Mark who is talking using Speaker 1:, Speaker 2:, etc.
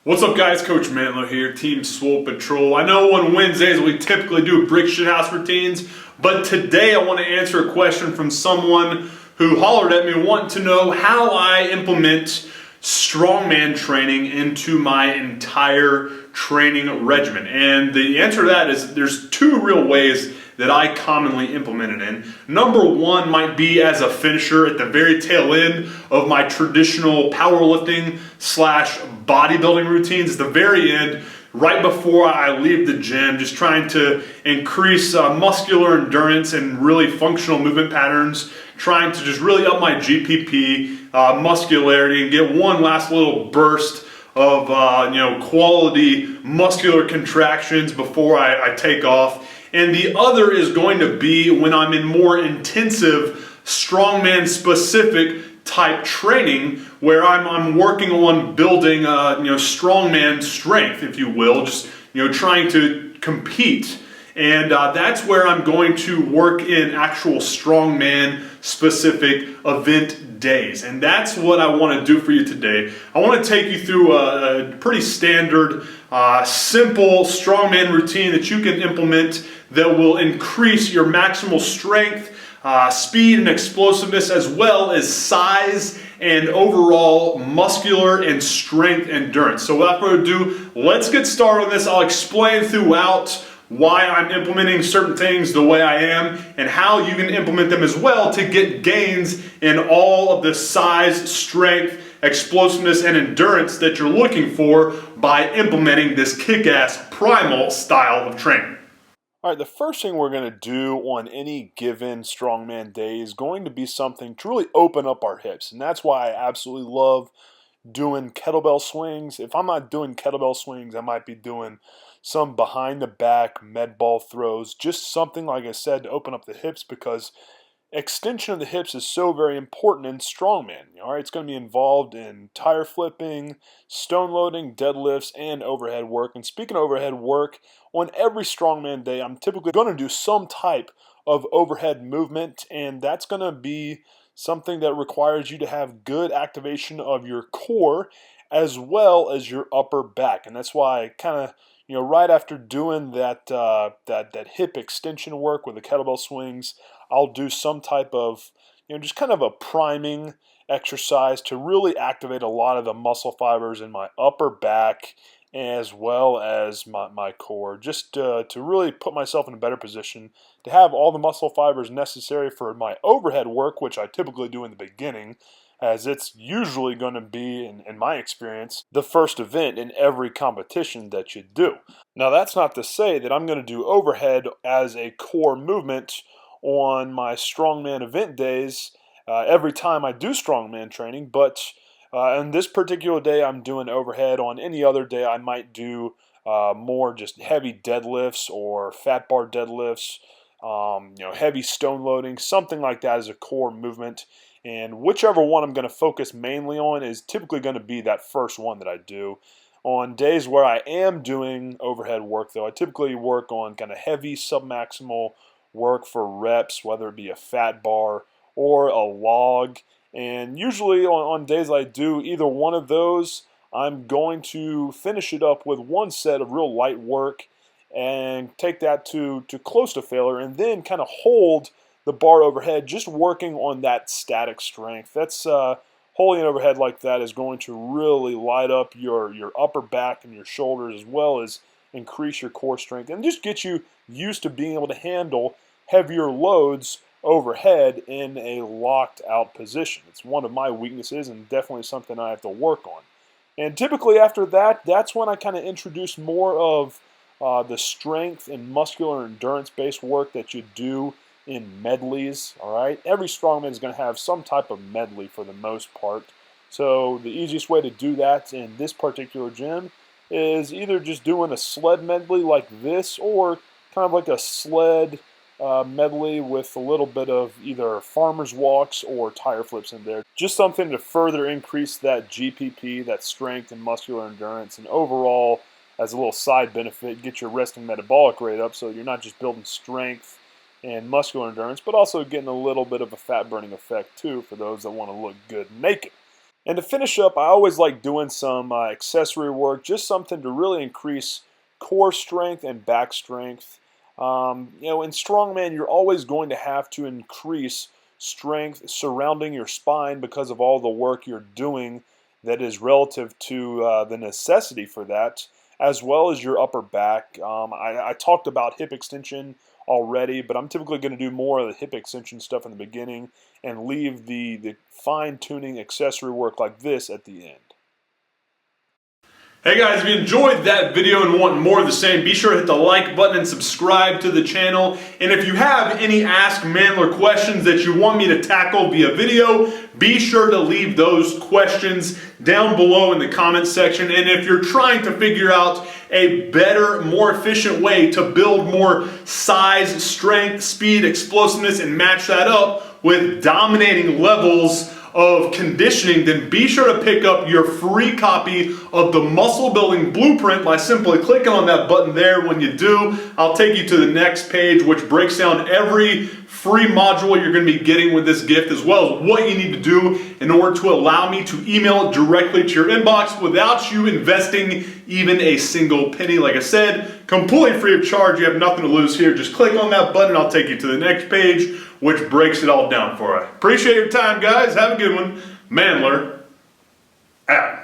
Speaker 1: What's up guys, Coach MANdler here, Team Swole Patrol. I know on Wednesdays we typically do brick shithouse routines, but today I want to answer a question from someone who hollered at me wanting to know how I implement strongman training into my entire training regimen. And the answer to that is there's two real ways that I commonly implement it in. Number one might be as a finisher at the very tail end of my traditional powerlifting slash bodybuilding routines. At the very end, right before I leave the gym, just trying to increase muscular endurance and really functional movement patterns, trying to just really up my GPP, muscularity, and get one last little burst of quality muscular contractions before I take off. And the other is going to be when I'm in more intensive strongman specific type training where I'm working on building strongman strength, if you will, just trying to compete. And that's where I'm going to work in actual strongman specific event days. And that's what I want to do for you today. I want to take you through a pretty standard, simple strongman routine that you can implement that will increase your maximal strength, speed and explosiveness, as well as size and overall muscular and strength endurance. So without further ado, let's get started on this. I'll explain throughout why I'm implementing certain things the way I am and how you can implement them as well to get gains in all of the size, strength, explosiveness, and endurance that you're looking for by implementing this kick-ass primal style of training.
Speaker 2: All right, the first thing we're going to do on any given strongman day is going to be something to really open up our hips. And that's why I absolutely love doing kettlebell swings. If I'm not doing kettlebell swings, I might be doing some behind the back med ball throws, just something, like I said, to open up the hips, because extension of the hips is so very important in strongman. All right, it's going to be involved in tire flipping, stone loading, deadlifts, and overhead work. And speaking of overhead work, on every strongman day, I'm typically going to do some type of overhead movement, and that's going to be something that requires you to have good activation of your core as well as your upper back. And that's why I kind of, right after doing that hip extension work with the kettlebell swings, I'll do some type of, just kind of a priming exercise to really activate a lot of the muscle fibers in my upper back as well as my core, just to really put myself in a better position to have all the muscle fibers necessary for my overhead work, which I typically do in the beginning, as it's usually going to be, in my experience, the first event in every competition that you do. Now, that's not to say that I'm going to do overhead as a core movement on my strongman event days every time I do strongman training, but on this particular day I'm doing overhead. On any other day I might do more just heavy deadlifts or fat bar deadlifts, heavy stone loading, something like that as a core movement. And whichever one I'm going to focus mainly on is typically going to be that first one that I do. On days where I am doing overhead work, though, I typically work on kind of heavy submaximal work for reps, whether it be a fat bar or a log. And usually on days I do either one of those, I'm going to finish it up with one set of real light work and take that to close to failure, and then kind of hold the bar overhead, just working on that static strength. That's holding it overhead like that is going to really light up your upper back and your shoulders, as well as increase your core strength and just get you used to being able to handle heavier loads overhead in a locked out position. It's one of my weaknesses and definitely something I have to work on. And typically after that, that's when I kind of introduce more of the strength and muscular endurance based work that you do in medleys. All right, every strongman is going to have some type of medley for the most part. So the easiest way to do that in this particular gym is either just doing a sled medley like this, or kind of like a sled medley with a little bit of either farmer's walks or tire flips in there. Just something to further increase that GPP, that strength and muscular endurance, and overall, as a little side benefit, get your resting metabolic rate up so you're not just building strength and muscular endurance, but also getting a little bit of a fat burning effect too for those that want to look good naked. And to finish up, I always like doing some accessory work, just something to really increase core strength and back strength. You know, in strongman, you're always going to have to increase strength surrounding your spine because of all the work you're doing that is relative to the necessity for that, as well as your upper back. I talked about hip extension already, but I'm typically going to do more of the hip extension stuff in the beginning and leave the fine-tuning accessory work like this at the end.
Speaker 1: Hey guys, if you enjoyed that video and want more of the same, be sure to hit the like button and subscribe to the channel. And if you have any Ask MANdler questions that you want me to tackle via video, be sure to leave those questions down below in the comments section. And if you're trying to figure out a better, more efficient way to build more size, strength, speed, explosiveness, and match that up with dominating levels of conditioning, then be sure to pick up your free copy of the Muscle Building Blueprint by simply clicking on that button there. When you do, I'll take you to the next page, which breaks down every free module you're going to be getting with this gift, as well as what you need to do in order to allow me to email it directly to your inbox without you investing even a single penny. Like I said, completely free of charge. You have nothing to lose here. Just click on that button. I'll take you to the next page, which breaks it all down for you. Appreciate your time, guys. Have a good one. MANdler out.